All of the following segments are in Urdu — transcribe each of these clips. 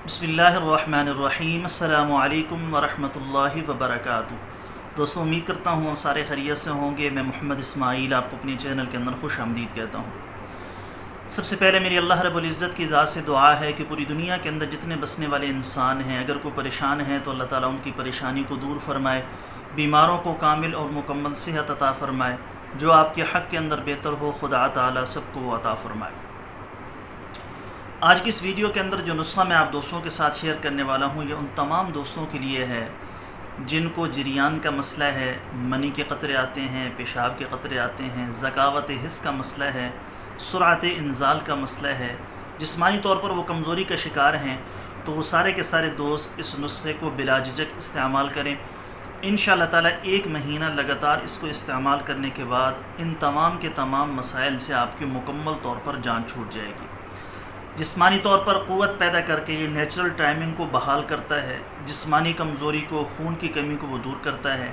بسم اللہ الرحمن الرحیم۔ السلام علیکم ورحمۃ اللہ وبرکاتہ۔ دوستوں، امید کرتا ہوں سارے خیریت سے ہوں گے۔ میں محمد اسماعیل آپ کو اپنے چینل کے اندر خوش آمدید کہتا ہوں۔ سب سے پہلے میری اللہ رب العزت کی ذات سے دعا ہے کہ پوری دنیا کے اندر جتنے بسنے والے انسان ہیں، اگر کوئی پریشان ہیں تو اللہ تعالیٰ ان کی پریشانی کو دور فرمائے، بیماروں کو کامل اور مکمل صحت عطا فرمائے، جو آپ کے حق کے اندر بہتر ہو خدا تعالیٰ سب کو عطا فرمائے۔ آج کی اس ویڈیو کے اندر جو نسخہ میں آپ دوستوں کے ساتھ شیئر کرنے والا ہوں، یہ ان تمام دوستوں کے لیے ہے جن کو جریان کا مسئلہ ہے، منی کے قطرے آتے ہیں، پیشاب کے قطرے آتے ہیں، ذکاوت حس کا مسئلہ ہے، سرعت انزال کا مسئلہ ہے، جسمانی طور پر وہ کمزوری کا شکار ہیں، تو وہ سارے کے سارے دوست اس نسخے کو بلا جھجک استعمال کریں۔ انشاءاللہ تعالیٰ 1 مہینہ لگاتار اس کو استعمال کرنے کے بعد ان تمام کے تمام مسائل سے آپ کی مکمل طور پر جان چھوٹ جائے گی۔ جسمانی طور پر قوت پیدا کر کے یہ نیچرل ٹائمنگ کو بحال کرتا ہے، جسمانی کمزوری کو، خون کی کمی کو وہ دور کرتا ہے۔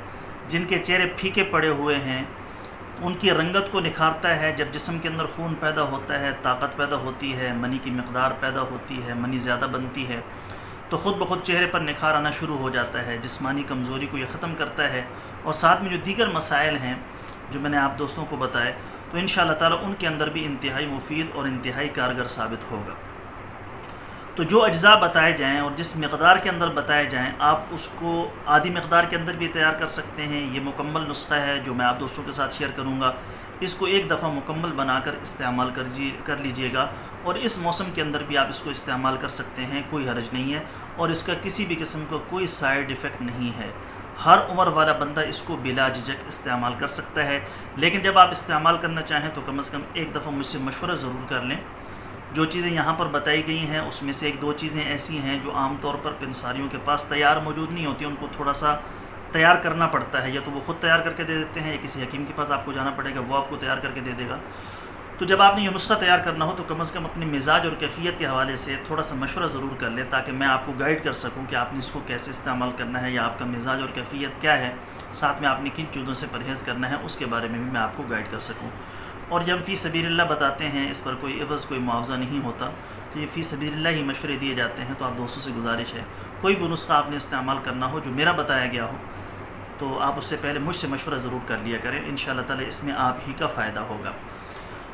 جن کے چہرے پھیکے پڑے ہوئے ہیں ان کی رنگت کو نکھارتا ہے۔ جب جسم کے اندر خون پیدا ہوتا ہے، طاقت پیدا ہوتی ہے، منی کی مقدار پیدا ہوتی ہے، منی زیادہ بنتی ہے، تو خود بخود چہرے پر نکھار آنا شروع ہو جاتا ہے۔ جسمانی کمزوری کو یہ ختم کرتا ہے، اور ساتھ میں جو دیگر مسائل ہیں جو میں نے آپ دوستوں کو بتائے، تو انشاءاللہ تعالیٰ ان کے اندر بھی انتہائی مفید اور انتہائی کارگر ثابت ہوگا۔ تو جو اجزاء بتائے جائیں اور جس مقدار کے اندر بتائے جائیں، آپ اس کو آدھی مقدار کے اندر بھی تیار کر سکتے ہیں۔ یہ مکمل نسخہ ہے جو میں آپ دوستوں کے ساتھ شیئر کروں گا، اس کو ایک دفعہ مکمل بنا کر استعمال کر لیجئے گا، اور اس موسم کے اندر بھی آپ اس کو استعمال کر سکتے ہیں، کوئی حرج نہیں ہے، اور اس کا کسی بھی قسم کا کوئی سائیڈ ایفیکٹ نہیں ہے۔ ہر عمر والا بندہ اس کو بلا جھجک استعمال کر سکتا ہے، لیکن جب آپ استعمال کرنا چاہیں تو کم از کم ایک دفعہ مجھ سے مشورہ ضرور کر لیں۔ جو چیزیں یہاں پر بتائی گئی ہیں اس میں سے 1-2 چیزیں ایسی ہیں جو عام طور پر پنساریوں کے پاس تیار موجود نہیں ہوتی، ان کو تھوڑا سا تیار کرنا پڑتا ہے، یا تو وہ خود تیار کر کے دے دیتے ہیں، یا کسی حکیم کے پاس آپ کو جانا پڑے گا، وہ آپ کو تیار کر کے دے دے گا۔ تو جب آپ نے یہ نسخہ تیار کرنا ہو تو کم از کم اپنے مزاج اور کیفیت کے حوالے سے تھوڑا سا مشورہ ضرور کر لیں، تاکہ میں آپ کو گائیڈ کر سکوں کہ آپ نے اس کو کیسے استعمال کرنا ہے، یا آپ کا مزاج اور کیفیت کیا ہے، ساتھ میں آپ نے کن چیزوں سے پرہیز کرنا ہے، اس کے بارے میں بھی میں آپ کو گائیڈ کر سکوں۔ اور جب فی سبیل اللہ بتاتے ہیں، اس پر کوئی عوض کوئی معاوضہ نہیں ہوتا، تو یہ فی سبیل اللہ ہی مشورے دیے جاتے ہیں۔ تو آپ دوستوں سے گزارش ہے، کوئی بھی نسخہ آپ نے استعمال کرنا ہو جو میرا بتایا گیا ہو، تو آپ اس سے پہلے مجھ سے مشورہ ضرور کر لیا کریں، انشاءاللہ تعالی اس میں آپ ہی کا فائدہ ہوگا۔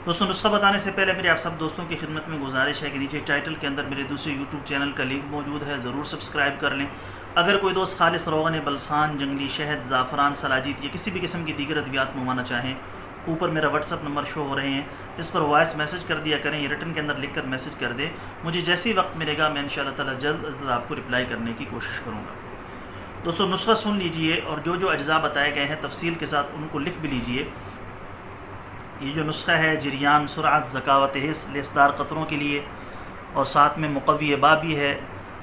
دوستوں، نسخہ بتانے سے پہلے میری آپ سب دوستوں کی خدمت میں گزارش ہے کہ نیچے ٹائٹل کے اندر میرے دوسرے یوٹیوب چینل کا لنک موجود ہے، ضرور سبسکرائب کر لیں۔ اگر کوئی دوست خالص روغن بلسان، جنگلی شہد، زعفران، سلاجیت یا کسی بھی قسم کی دیگر ادویات منگوانا چاہیں، اوپر میرا واٹس ایپ نمبر شو ہو رہے ہیں، اس پر وائس میسج کر دیا کریں، یا ریٹن کے اندر لکھ کر میسج کر دیں۔ مجھے جیسے ہی وقت ملے گا میں انشاءاللہ تعالی جلد از جلد آپ کو رپلائی کرنے کی کوشش کروں گا۔ دوستوں، نسخہ سن لیجئے، اور جو جو اجزاء بتائے گئے ہیں تفصیل کے ساتھ ان کو لکھ بھی لیجئے۔ یہ جو نسخہ ہے جریان، سرعت، ذکاوت حس، لیسدار قطروں کے لیے، اور ساتھ میں مقوی با بھی ہے،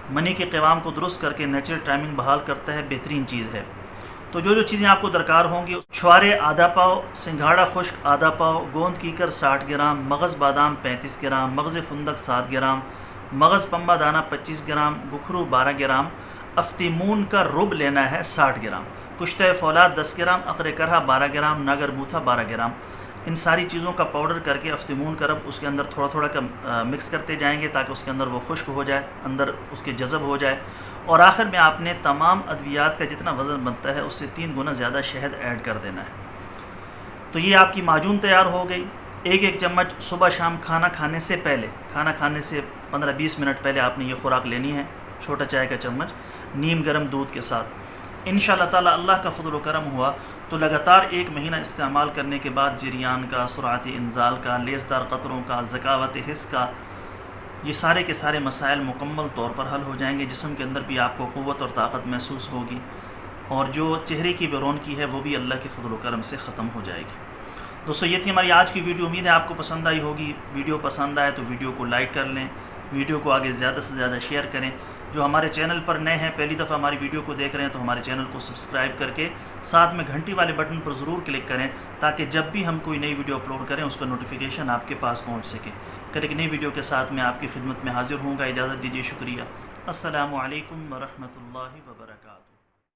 منی کے قوام کو درست کر کے نیچرل ٹائمنگ بحال کرتا ہے، بہترین چیز ہے۔ تو جو جو چیزیں آپ کو درکار ہوں گی: چھوارے آدھا پاؤ، سنگھاڑا خشک آدھا پاؤ، گوند کیکر 60 گرام، مغز بادام 35 گرام، مغز فندق 7 گرام، مغز پمبا دانہ 25 گرام، گکھرو 12 گرام، افتیمون کا رب لینا ہے 60 گرام، کشتہ فولاد 10 گرام، عقر کرہ 12 گرام، ناگر بوتھا 12 گرام۔ ان ساری چیزوں کا پاؤڈر کر کے افتیمون کا رب اس کے اندر تھوڑا تھوڑا کا مکس کرتے جائیں گے، تاکہ اس کے اندر وہ خشک ہو جائے، اندر اس کے جذب ہو جائے، اور آخر میں آپ نے تمام ادویات کا جتنا وزن بنتا ہے اس سے 3 گنا زیادہ شہد ایڈ کر دینا ہے۔ تو یہ آپ کی معجون تیار ہو گئی۔ ایک چمچ صبح شام کھانا کھانے سے پہلے، کھانا کھانے سے 15-20 منٹ پہلے آپ نے یہ خوراک لینی ہے، چھوٹا چائے کا چمچ نیم گرم دودھ کے ساتھ۔ انشاءاللہ تعالی اللہ کا فضل و کرم ہوا تو لگاتار 1 مہینہ استعمال کرنے کے بعد جریان کا، سرعت انزال کا، لیسدار قطروں کا، ذکاوت حس کا، یہ سارے کے سارے مسائل مکمل طور پر حل ہو جائیں گے۔ جسم کے اندر بھی آپ کو قوت اور طاقت محسوس ہوگی، اور جو چہرے کی بے رونقی ہے وہ بھی اللہ کے فضل و کرم سے ختم ہو جائے گی۔ دوستو، یہ تھی ہماری آج کی ویڈیو، امید ہے آپ کو پسند آئی ہوگی۔ ویڈیو پسند آئے تو ویڈیو کو لائک کر لیں، ویڈیو کو آگے زیادہ سے زیادہ شیئر کریں۔ جو ہمارے چینل پر نئے ہیں، پہلی دفعہ ہماری ویڈیو کو دیکھ رہے ہیں، تو ہمارے چینل کو سبسکرائب کر کے ساتھ میں گھنٹی والے بٹن پر ضرور کلک کریں، تاکہ جب بھی ہم کوئی نئی ویڈیو اپلوڈ کریں اس کا نوٹیفیکیشن آپ کے پاس پہنچ سکے۔ کل ایک نئی ویڈیو کے ساتھ میں آپ کی خدمت میں حاضر ہوں گا۔ اجازت دیجیے، شکریہ۔ السلام علیکم ورحمۃ اللہ وبرکاتہ۔